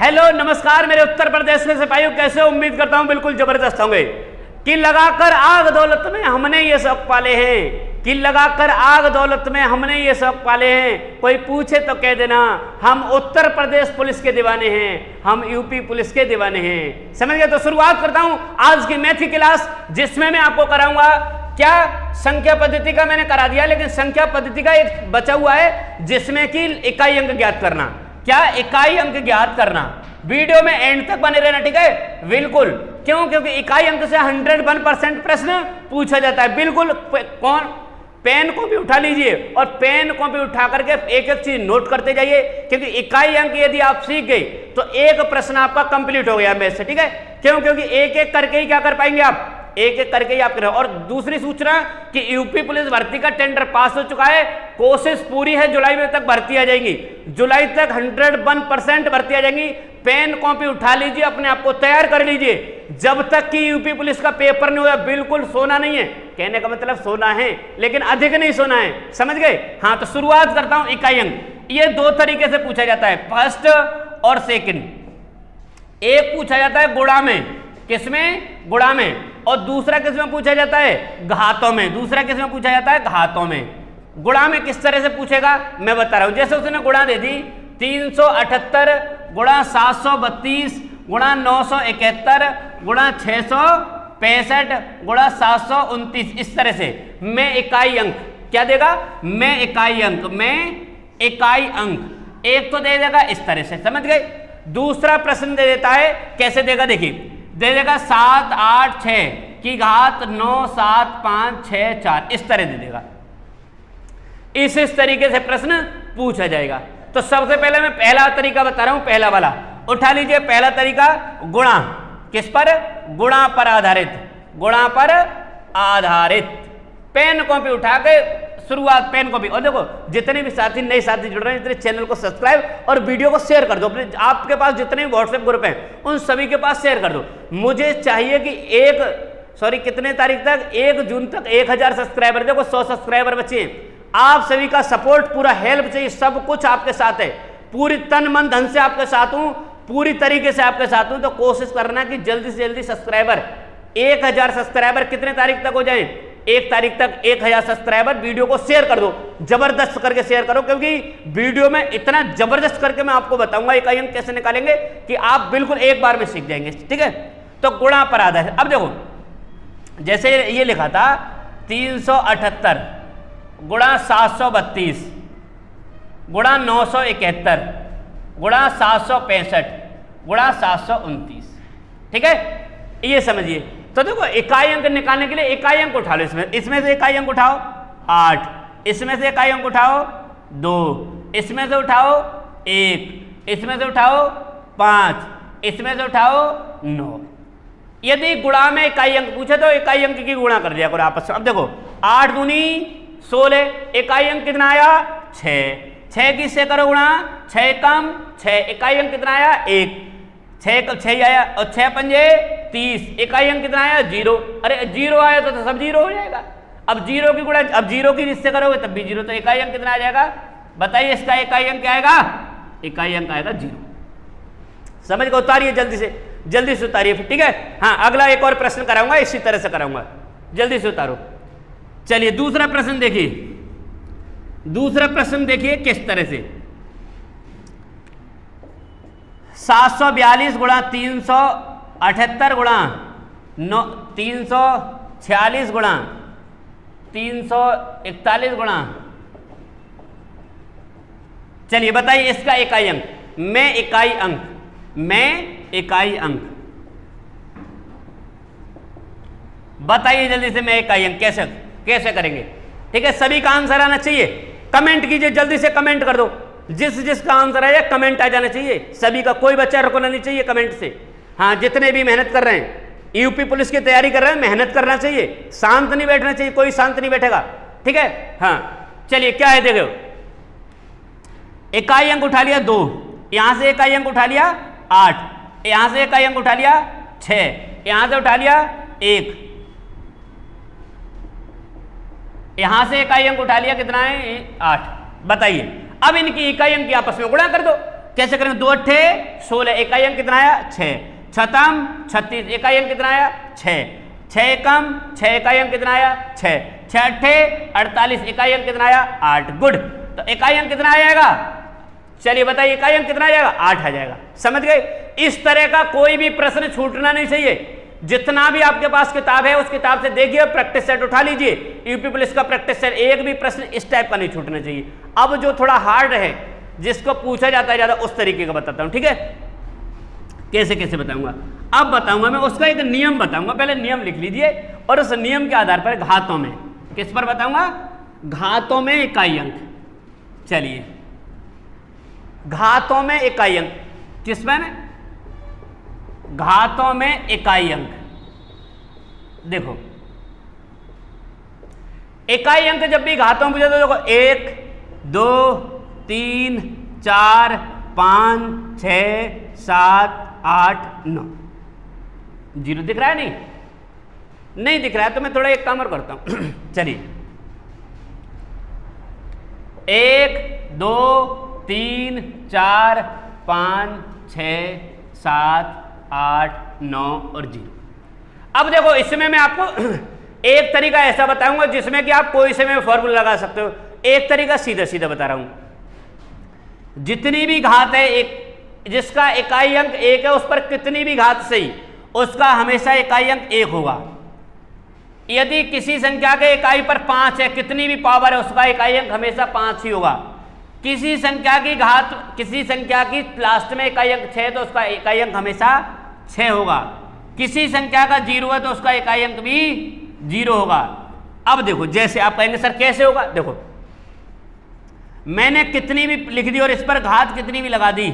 Hello नमस्कार मेरे उत्तर प्रदेश के सिपाहियों, कैसे हो? उम्मीद करता हूं बिल्कुल जबरदस्त होंगे। कि लगाकर आग दौलत में हमने ये शौक पाले हैं, कि लगाकर आग दौलत में हमने ये शौक पाले हैं। कोई पूछे तो कह देना हम उत्तर प्रदेश पुलिस के दीवाने हैं, हम यूपी पुलिस के दीवाने हैं। समझ गए? तो शुरुआत करता हूं आज की मैथ की क्लास, जिसमें मैं आपको कराऊंगा क्या संख्या पद्धति का मैंने करा दिया, लेकिन संख्या पद्धति का एक बचा हुआ है जिसमें कि इकाई अंक ज्ञात करना। क्या? इकाई अंक ज्ञात करना। वीडियो में एंड तक बने रहना, ठीक है? बिल्कुल। क्यों? क्योंकि इकाई अंक से 101% प्रश्न पूछा जाता है। बिल्कुल। कौन पेन को भी उठा लीजिए और पेन को भी उठा करके एक एक चीज नोट करते जाइए, क्योंकि इकाई अंक यदि आप सीख गए तो एक प्रश्न आपका कंप्लीट हो गया मैथ से, ठीक है? क्यों? क्योंकि एक एक करके ही क्या कर पाएंगे आप, एक एक करके ही आप करें। और दूसरी सूचना कि यूपी पुलिस भर्ती का टेंडर पास हो चुका है, कोशिश पूरी है जुलाई में तक भर्ती आ जाएगी, जुलाई तक 101% भर्ती आ जाएगी। पेन कॉपी उठा लीजिए, अपने आप को तैयार कर लीजिए, जब तक कि यूपी पुलिस का पेपर नहीं हुआ। बिल्कुल सोना नहीं है, कहने का मतलब सोना है लेकिन अधिक नहीं सोना है, समझ गए? हाँ, तो शुरुआत करता हूं इकाई अंक। ये दो तरीके से पूछा जाता है, फर्स्ट और सेकंड। एक पूछा जाता है गुणा में, किसमें? गुणा में। और दूसरा किसमें पूछा जाता है? घातों में। दूसरा किसमें पूछा जाता है? घातों में। गुणा में किस तरह से पूछेगा मैं बता रहा हूं। जैसे उसने गुणा दे दी 378 गुणा 732 गुणा 971 गुणा 665 गुणा 729, इस तरह से मैं इकाई अंक क्या देगा? मैं इकाई अंक, मैं इकाई अंक एक तो दे देगा इस तरह से, समझ गए? दूसरा प्रश्न दे देता है, कैसे देगा? देखिए, दे देगा 7 8 6 की घात 9 7 5 6 4, इस तरह दे देगा। इस तरीके से प्रश्न पूछा जाएगा। तो सबसे पहले मैं पहला तरीका बता रहा हूं, पहला वाला उठा लीजिए। पहला तरीका गुणा, किस पर? गुणा पर आधारित, गुणा पर आधारित। पेन कॉपी उठा के शुरुआत, पेन कॉपी। और देखो जितने भी साथी नए साथी जुड़ रहे हैं, इतने चैनल को सब्सक्राइब और वीडियो को शेयर कर दो अपने, आपके पास जितने भी व्हाट्सएप ग्रुप हैं उन सभी के पास शेयर कर दो। मुझे चाहिए कि कितने तारीख तक? 1 जून तक 1000 सब्सक्राइबर। देखो 100 सब्सक्राइबर बचे हैं। आप सभी का सपोर्ट, पूरा हेल्प चाहिए, सब कुछ आपके साथ है, पूरी तन मन धन से आपके साथ हूं, पूरी तरीके से आपके साथ हूं। तो कोशिश करना कि जल्दी से जल्दी सब्सक्राइबर 1000 सब्सक्राइबर कितने तारीख तक हो जाएं? 1 तारीख तक 1000 सब्सक्राइबर। वीडियो को शेयर कर दो, जबरदस्त करके शेयर करो, क्योंकि वीडियो में इतना जबरदस्त करके मैं आपको बताऊंगा इकाई अंक कैसे निकालेंगे कि आप बिल्कुल एक बार में सीख जाएंगे, ठीक है? तो गुणा पर आधारित। अब देखो, जैसे ये लिखा था 378 गुणा 732 गुणा 971 गुणा 765 गुणा 729, ठीक है? ये समझिए। तो देखो इकाई अंक निकालने के लिए इकाई अंक उठा लो। इसमें से इकाई अंक उठाओ 8, इसमें से इकाई अंक उठाओ 2, इसमें से उठाओ 1, इसमें से उठाओ 5, इसमें से उठाओ 9। यदि गुणा में इकाई अंक पूछे तो इकाई अंक की गुणा कर दिया करो आपस में। अब देखो 8 दूनी 16, इकाई अंक कितना आया? 6। 6 किससे करो गुणा? 6 कम 6, इकाई अंक कितना आया? 1। 6 आया और 6 पंजे 30, इकाई अंक कितना आया? 0। अरे 0 आया तो सब 0 हो जाएगा। अब 0 की गुणा, अब 0 की जिससे करोगे तब भी 0, तो इकाई अंक कितना आ जाएगा? बताइए, इसका इकाई अंक क्या आएगा? इकाई अंक आएगा 0। समझ गए? उतारिए जल्दी से उतारिए, ठीक है? हाँ, अगला एक और प्रश्न कराऊंगा, इसी तरह से कराऊंगा, जल्दी से उतारो। चलिए दूसरा प्रश्न देखिए, दूसरा प्रश्न देखिए किस तरह से। 742 गुणा 378 गुणा 346 गुणा 341 गुणा, चलिए बताइए इसका इकाई अंक। मैं इकाई अंक, मैं इकाई अंक बताइए जल्दी से। मैं इकाई अंक कैसे करेंगे, ठीक है? सभी का आंसर आना चाहिए। कमेंट कीजिए, जल्दी से कमेंट कर दो। जिसका आंसर आया कमेंट आ जाना चाहिए सभी का, कोई बच्चा रुकना नहीं चाहिए कमेंट से। हाँ, जितने भी मेहनत कर रहे हैं, यूपी पुलिस की तैयारी कर रहे हैं, मेहनत करना चाहिए, शांत नहीं बैठना चाहिए, कोई शांत नहीं बैठेगा, ठीक है? हाँ, चलिए क्या है देखो, इकाई अंक उठा लिया 2, यहां से इकाई अंक उठा लिया 8, यहां से इकाई अंक उठा लिया 6, यहां से उठा लिया 1, यहां से इकाई अंक उठा लिया कितना है? 8। बताइए अब इनकी इकाई अंक की आपस में गुणा कर दो। कैसे करेंगे? 2 अट्ठे 16, इकाई अंक कितना आया? 6, छतम 36, इकाई अंक कितना आया? 6, 6 एकम 6, इकाई अंक कितना आया? 6, 6 अट्ठे 48, इकाई अंक कितना आया? 8। गुड, तो इकाई अंक कितना आ जाएगा? चलिए बताइए इकाई अंक कितना आ जाएगा? 8 आ जाएगा। समझ गए? इस तरह का कोई भी प्रश्न छूटना नहीं चाहिए। जितना भी आपके पास किताब है उस किताब से देखिए, प्रैक्टिस सेट उठा लीजिए, यूपी पुलिस का प्रैक्टिस सेट, एक भी प्रश्न इस टाइप का नहीं छूटना चाहिए। अब जो थोड़ा हार्ड है, जिसको पूछा जाता है ज्यादा, उस तरीके का बताता हूं, ठीक है? कैसे कैसे बताऊंगा? अब बताऊंगा मैं, उसका एक नियम बताऊंगा। पहले नियम लिख लीजिए और उस नियम के आधार पर घातों में, किस पर बताऊंगा? घातों में इकाई अंक। चलिए, घातों में इकाई अंक, किसमें? घातों में इकाई अंक। देखो, इकाई अंक जब भी घातों में पूछे तो देखो 1, 2, 3, 4, 5, 6, 7, 8, 9। 0 दिख रहा है? नहीं दिख रहा है, तो मैं थोड़ा एक काम और करता हूं। चलिए, 1, 2, 3, 4, 5, 6, 7, 8, 9 और 0। अब देखो, इसमें मैं आपको एक तरीका ऐसा बताऊंगा जिसमें कि आप कोई से में फॉर्मूला लगा सकते हो। एक तरीका सीधा सीधा बता रहा हूं। जितनी भी घात है, एक जिसका इकाई अंक 1 है, उस पर कितनी भी घात सही, उसका हमेशा इकाई अंक 1 होगा। यदि किसी संख्या के इकाई पर 5 है, कितनी भी पावर है, उसका इकाई अंक हमेशा 5 ही होगा। किसी संख्या की घात, किसी संख्या की लास्ट में इकाई अंक 6 है, तो उसका इकाई अंक हमेशा 6 होगा। किसी संख्या का 0 है तो उसका इकाई अंक भी 0 होगा। अब देखो, जैसे आप कहेंगे सर कैसे होगा? देखो, मैंने कितनी भी लिख दी और इस पर घात कितनी भी लगा दी।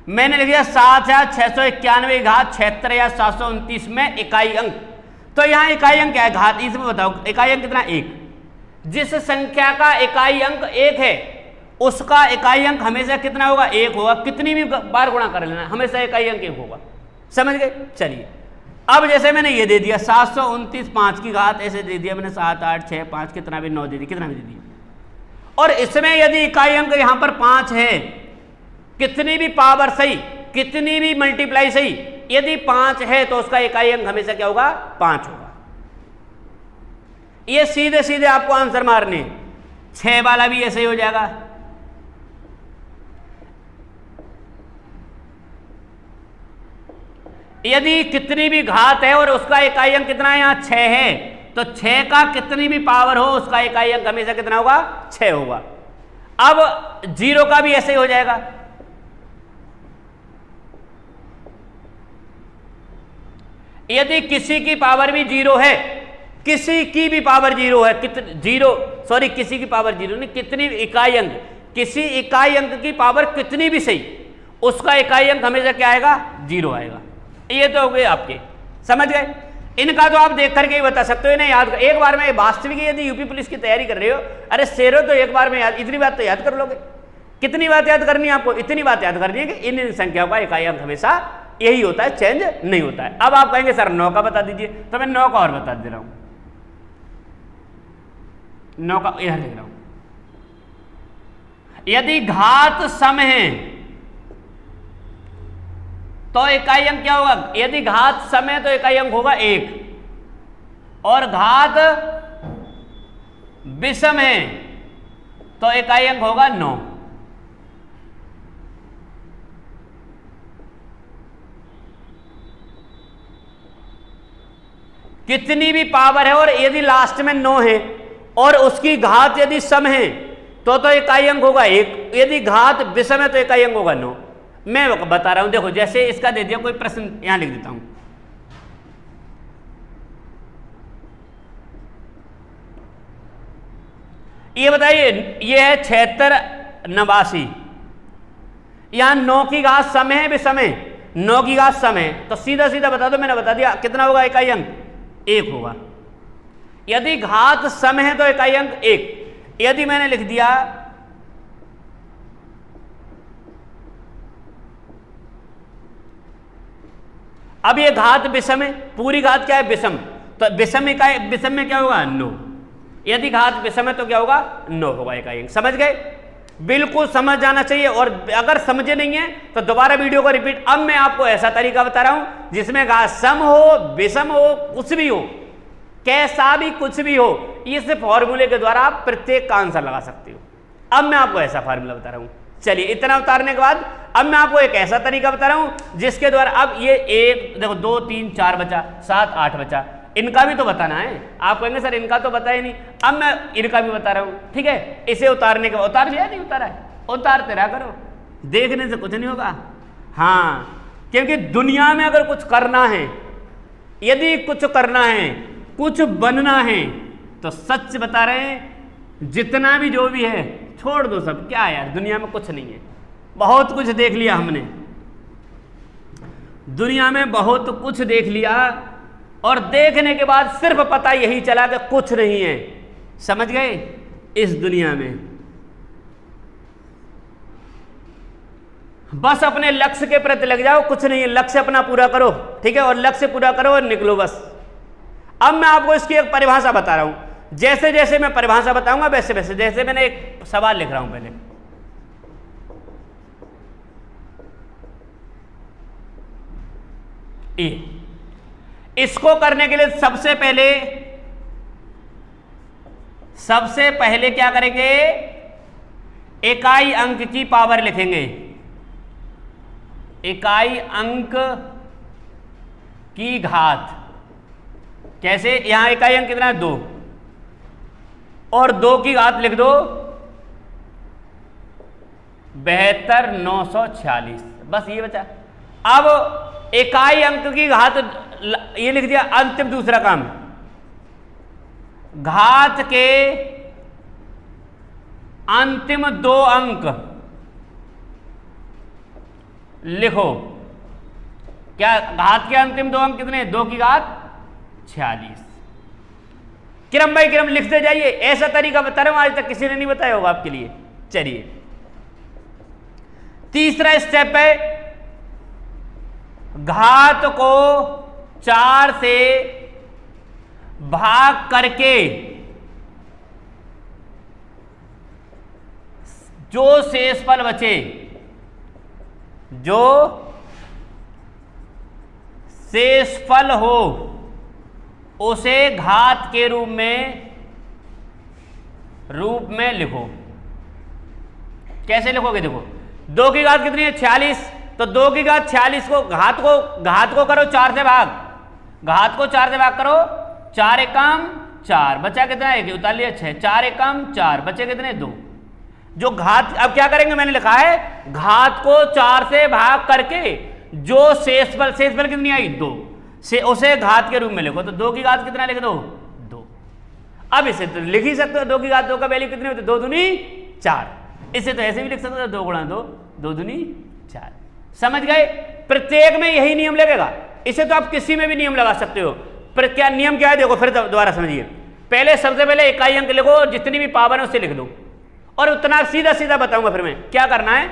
मैंने लिख दिया 7,691 घात 76,729 में इकाई अंक। तो यहां इकाई अंक क्या है? घात। इसमें बताओ इकाई अंक कितना? 1। जिस संख्या का इकाई अंक 1 है, उसका इकाई अंक हमेशा कितना होगा? 1 होगा। कितनी भी बार गुणा कर लेना, हमेशा इकाई अंक 1 होगा। समझ गए? चलिए, अब जैसे मैंने ये दे दिया 729 5 की घात, ऐसे दे दिया मैंने 7, 8, 6, 5, कितना भी 9 दे दिया, कितना भी दे दिया। और इसमें यदि इकाई अंक यहां पर 5 है, कितनी भी पावर सही, कितनी भी मल्टीप्लाई सही, यदि 5 है तो उसका इकाई अंक हमेशा क्या होगा? 5 होगा। ये सीधे सीधे आपको आंसर मारने। 6 वाला भी ऐसे ही हो जाएगा। यदि कितनी भी घात है और उसका इकाई अंक कितना है? यहां 6 है, तो 6 का कितनी भी पावर हो, उसका इकाई अंक हमेशा कितना होगा? 6 होगा। अब 0 का भी ऐसे ही हो जाएगा। यदि किसी की पावर भी 0 है, किसी की भी पावर 0 है, किसी की पावर 0 नहीं, कितनी इकाई अंक, किसी इकाई अंक की पावर कितनी भी सही, उसका इकाई अंक हमेशा क्या आएगा? 0 आएगा। ये तो हो गए आपके, समझ गए? इनका तो आप देख करके ही बता सकते हो, इन्हें याद कर। एक बार में वास्तविक यदि यूपी पुलिस की तैयारी कर रहे हो, अरे शेरो तो एक बार में याद, इतनी बात तो याद कर लोगे। कितनी बात याद करनी है आपको? इतनी बात याद करनी है कि इन संख्याओं का इकाई अंक हमेशा यही होता है, चेंज नहीं होता है। अब आप कहेंगे सर 9 का बता दीजिए, तो मैं 9 का और बता दे रहा हूं। 9 का यहां लिख रहा हूं। यदि घात सम है तो इकाई अंक क्या होगा? यदि घात सम है तो इकाई अंक होगा 1, और घात विषम है तो इकाई अंक होगा 9। कितनी भी पावर है और यदि लास्ट में 9 है और उसकी घात यदि सम है तो इकाई अंक होगा 1, यदि घात विषम है तो इकाई अंक होगा 9। मैं बता रहा हूं, देखो जैसे इसका दे दिया कोई प्रश्न, यहां लिख देता हूं। ये बताइए, ये है 7689, यहां 9 की घात सम है विषम है? 9 की घात सम है, तो सीधा सीधा बता दो, मैंने बता दिया कितना होगा इकाई अंक? 1 होगा। यदि घात सम है तो इकाई अंक 1। यदि मैंने लिख दिया अब ये घात विषम है, पूरी घात क्या है? विषम, तो विषम इकाई, विषम में क्या होगा? 9। यदि घात विषम है तो क्या होगा? 9 होगा इकाई अंक। समझ गए? बिल्कुल समझ जाना चाहिए। और अगर समझे नहीं है तो दोबारा वीडियो को रिपीट। अब मैं आपको ऐसा तरीका बता रहा हूं जिसमें घात सम हो, विषम हो, कुछ भी हो, कैसा भी कुछ भी हो, इस फॉर्मूले के द्वारा आप प्रत्येक का आंसर लगा सकते हो। अब मैं आपको ऐसा फार्मूला बता रहा हूं। चलिए, इतना उतारने के बाद अब मैं आपको एक ऐसा तरीका बता रहा हूं जिसके द्वारा अब ये 1 देखो 2 3 4 बचा, 7 8 बचा, इनका भी तो बताना है। आप कहेंगे सर इनका तो बताया नहीं, अब मैं इनका भी बता रहा हूं, ठीक है। इसे उतारने के बाद उतार लिया नहीं उतारा है, उतारते रहा करो, देखने से कुछ नहीं होगा। हाँ, क्योंकि दुनिया में अगर कुछ करना है, यदि कुछ करना है, कुछ बनना है, तो सच बता रहे हैं, जितना भी जो भी है छोड़ दो सब। क्या यार, दुनिया में कुछ नहीं है, बहुत कुछ देख लिया हमने, दुनिया में बहुत कुछ देख लिया, और देखने के बाद सिर्फ पता यही चला कि कुछ नहीं है। समझ गए? इस दुनिया में बस अपने लक्ष्य के प्रति लग जाओ, कुछ नहीं है, लक्ष्य अपना पूरा करो, ठीक है, और लक्ष्य पूरा करो और निकलो बस। अब मैं आपको इसकी एक परिभाषा बता रहा हूं। जैसे जैसे मैं परिभाषा बताऊंगा वैसे वैसे, जैसे मैंने एक सवाल लिख रहा हूं पहले, इसको करने के लिए सबसे पहले क्या करेंगे, इकाई अंक की पावर लिखेंगे। इकाई अंक की घात कैसे, यहां इकाई अंक कितना है 2, और 2 की घात लिख दो 72,946, बस ये बचा। अब इकाई अंक की घात ये लिख दिया। अंतिम दूसरा काम, घात के अंतिम 2 अंक लिखो। क्या घात के अंतिम 2 अंक कितने, 2 की घात 46। क्रम बाई क्रम लिखते जाइए। ऐसा तरीका बता रहा हूं, आज तक किसी ने नहीं बताया होगा आपके लिए। चलिए, तीसरा स्टेप है, घात को 4 से भाग करके जो शेषफल बचे, जो शेषफल हो उसे घात के रूप में लिखो। कैसे लिखोगे, देखो 2 की घात कितनी है 46, तो 2 की घात 46 को घात को करो 4 से भाग, घात को 4 से भाग करो, 4 एकम 4, बचा कितना, 1 उतार लिया 6, 4 एकम 4, बचे कितने 2। जो घात, अब क्या करेंगे, मैंने लिखा है घात को 4 से भाग करके जो शेषफल कितनी आई 2 से उसे घात के रूप में लिखो। तो 2 की घात कितना लिख दो 2। अब इसे तो लिख ही सकते हो, 2 की घात 2 का वैल्यू कितनी होती है 2 दूनी 4। इसे तो ऐसे भी लिख सकते हो 2 गुणा 2, 2 दूनी 4। समझ गए? प्रत्येक में यही नियम लगेगा। इसे तो आप किसी में भी नियम लगा सकते हो। पर क्या नियम क्या है, देखो फिर दोबारा समझिए। पहले सबसे पहले इकाई अंक लिखो, जितनी भी पावर है उससे लिख दो, और उतना सीधा सीधा बताऊंगा फिर मैं क्या करना है।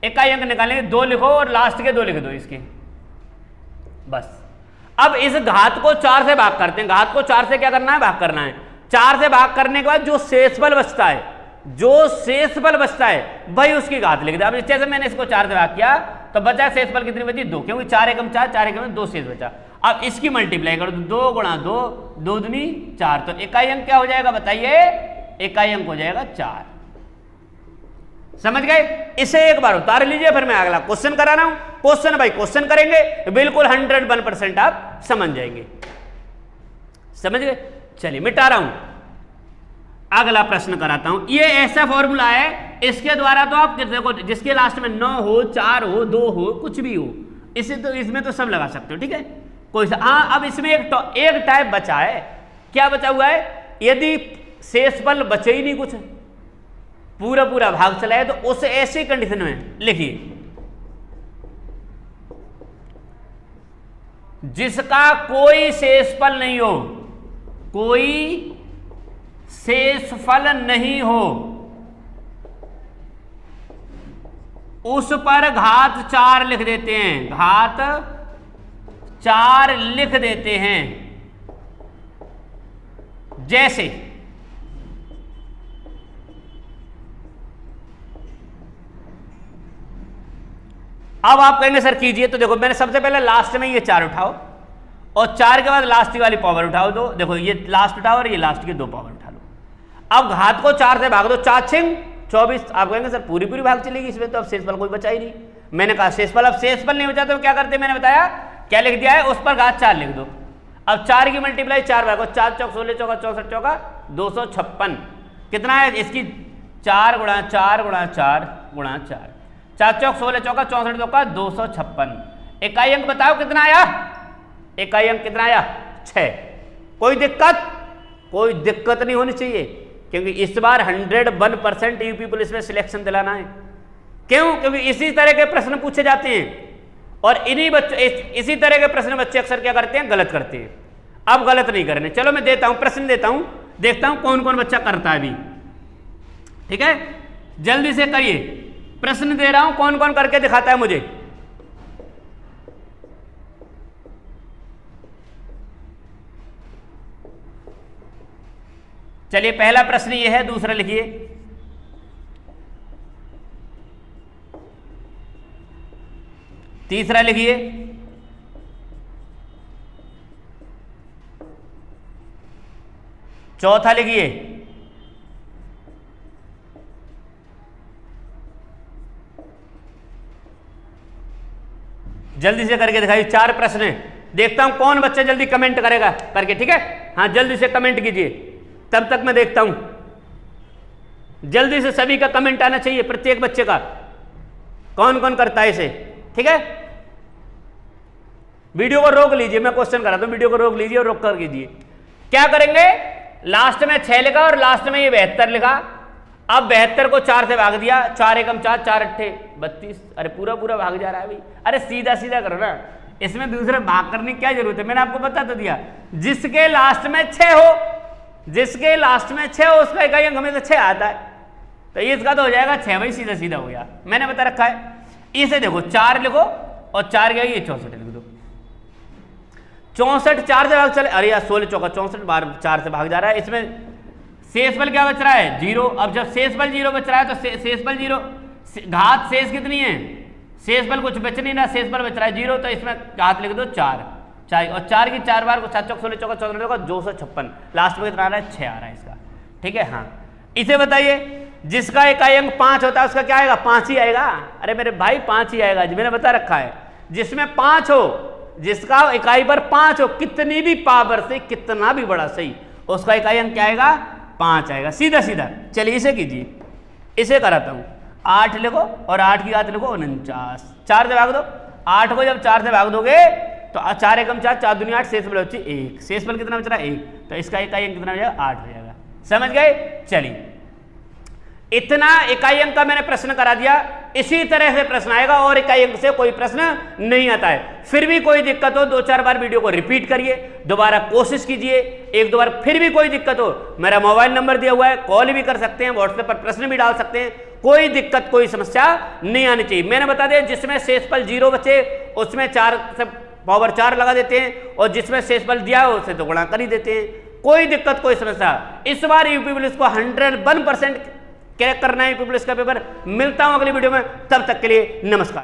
इकाई अंक निकालेंगे, 2 लिखो और लास्ट के 2 लिख दो इसके, बस। अब इस घात को 4 से भाग करते हैं। घात को 4 से क्या करना है, भाग करना है। 4 से भाग करने के बाद जो शेषफल बचता है, भाई उसकी घात लिख दे। अब जैसे मैंने इसको 4 से भाग किया तो बचा शेषफल कितनी बची 2, क्योंकि 4 एकम 4, 4 एकम 2 शेष बचा। अब इसकी मल्टीप्लाई करो, 2 गुणा 2, 2 दूनी 4, तो इकाई अंक क्या हो जाएगा बताइए, इकाई अंक हो जाएगा 4। समझ गए? इसे एक बार उतार लीजिए, फिर मैं अगला क्वेश्चन करा रहा हूं। क्वेश्चन बाय क्वेश्चन करेंगे, बिल्कुल 101% आप समझ जाएंगे। समझ गए? चलिए मिटा रहा हूं, अगला प्रश्न कराता हूं। ये ऐसा फॉर्मूला है, इसके द्वारा तो आप देखो, जिसके लास्ट में 9 हो, 4 हो, 2 हो, कुछ भी हो, इसे तो इसमें तो सब लगा सकते हो, ठीक है, कोई सा। हाँ, अब इसमें एक टाइप बचा है। क्या बचा हुआ है, यदि शेषफल बचे ही नहीं, कुछ पूरा भाग चला है, तो उस ऐसी कंडीशन में लिखिए, जिसका कोई शेषफल नहीं हो, कोई शेषफल नहीं हो, उस पर घात 4 लिख देते हैं, घात 4 लिख देते हैं। जैसे अब आप कहेंगे सर कीजिए, तो देखो मैंने सबसे पहले लास्ट में ये 4 उठाओ और 4 के बाद लास्ट वाली पावर उठाओ दो, देखो ये लास्ट उठाओ और ये लास्ट की 2 पावर उठा लो। अब घात को 4 से भाग दो, 4 छिंग 24। आप कहेंगे सर पूरी पूरी भाग चलेगी इसमें, तो अब शेषफल कोई बचा ही नहीं। मैंने कहा शेषफल, अब शेषफल नहीं बचा तो क्या करते, मैंने बताया क्या लिख दिया है, उस पर घात 4 लिख दो। अब 4 की मल्टीप्लाई 4 भागो, 4 चौक 16 चौका 64 चौका 256 कितना है इसकी 4 गुणा 4 गुणा 4 गुणा 4, 4 चौक 16 चौका 64 चौका 256। इकाई अंक बताओ कितना आया, इकाई अंक कितना आया 6। कोई दिक्कत, कोई दिक्कत नहीं होनी चाहिए, क्योंकि इस बार 101% यूपी पुलिस में सिलेक्शन दिलाना है। क्यों, क्योंकि इसी तरह के प्रश्न पूछे जाते हैं और इन्हीं बच्चों इसी तरह के प्रश्न बच्चे अक्सर क्या करते हैं, गलत करते हैं। अब गलत नहीं करने, चलो मैं देता हूं प्रश्न देता हूं, देखता हूं कौन कौन बच्चा करता है अभी। ठीक है, जल्दी से करिए, प्रश्न दे रहा हूं, कौन कौन करके दिखाता है मुझे। चलिए पहला प्रश्न ये है, दूसरा लिखिए। तीसरा लिखिए। चौथा लिखिए। जल्दी से करके दिखाइए, 4 प्रश्न हैं। देखता हूं कौन बच्चा जल्दी कमेंट करेगा करके, ठीक है। हाँ जल्दी से कमेंट कीजिए, तब तक मैं देखता हूं। जल्दी से सभी का कमेंट आना चाहिए, प्रत्येक बच्चे का, कौन कौन करता है इसे। ठीक है, वीडियो को रोक लीजिए, मैं क्वेश्चन कराता हूं, वीडियो को रोक लीजिए और रोक कर कीजिए। क्या करेंगे, लास्ट में 6 लिखा और लास्ट में ये 72 लिखा। अब 72 को 4 से भाग दिया, 4 एकम 4 4 अट्ठे 32। अरे पूरा पूरा भाग जा रहा है भाई, अरे सीधा सीधा करो ना, इसमें दूसरे भाग करने की क्या जरूरत है, मैंने आपको बता तो दिया। जिसके लास्ट में 6 हो, जिसके लास्ट में 6 हो उसका इकाई अंक हमेशा 6 आता है, तो इसका तो हो जाएगा 6 भाई, सीधा सीधा हो गया, मैंने बता रखा है। इसे देखो 4 लिखो और 4 गया ये 64 लिख दो। 64 4 से भाग चले, अरे यार 16 चौका 64 बार 4 से भाग जा रहा है। इसमें शेषफल क्या बच रहा है 0। अब जब शेषफल 0 बच रहा है तो शेषफल 0, घात शेष कितनी है, शेषफल कुछ बच नहीं ना, शेषफल बच रहा है 0, तो इसमें घात लिख दो 4 और 4 की 4 बार को 4 चौक 16 चौका 14 चौका 256, लास्ट में कितना आ रहा है 6 आ रहा है इसका। ठीक है, हाँ इसे बताइए, जिसका इकाई अंक 5 होता है उसका क्या आएगा, 5 ही आएगा। अरे मेरे भाई 5 ही आएगा, मैंने बता रखा है। जिसमें 5 हो, जिसका इकाई पर 5 हो, कितनी भी पावर से कितना भी बड़ा सही, उसका इकाई अंक क्या आएगा 5 आएगा, सीधा सीधा। चलिए इसे कीजिए, इसे कराता हूं। 8 लिखो और 8 की घात लिखो 49, 4 से भाग दो। 8 को जब 4 से भाग दोगे तो 4 एकम 4 4 दूनी 8, शेषफल बची 1। शेषफल कितना बच रहा है 1, तो इसका इकाई अंक कितना हो जाएगा 8 हो जाएगा। समझ गए। चलिए इतना इकाई अंक का मैंने प्रश्न करा दिया, इसी तरह से प्रश्न आएगा और इकाई अंक से कोई प्रश्न नहीं आता है। फिर भी कोई दिक्कत हो 2-4 बार वीडियो को रिपीट करिए, दोबारा कोशिश कीजिए, 1-2 बार फिर भी कोई दिक्कत हो, मेरा मोबाइल नंबर दिया हुआ है, कॉल भी कर सकते हैं, व्हाट्सएप पर प्रश्न भी डाल सकते हैं। कोई दिक्कत कोई समस्या नहीं आनी चाहिए। मैंने बता दिया, जिसमें शेषफल 0 बचे उसमें 4 से पावर 4 लगा देते हैं और जिसमें शेषफल दिया हो उसे तो गुणा कर ही देते हैं। कोई दिक्कत कोई समस्या। इस बार यूपी पुलिस को 101% क्या करना है यूपी पुलिस का पेपर। मिलता हूं अगली वीडियो में, तब तक के लिए नमस्कार।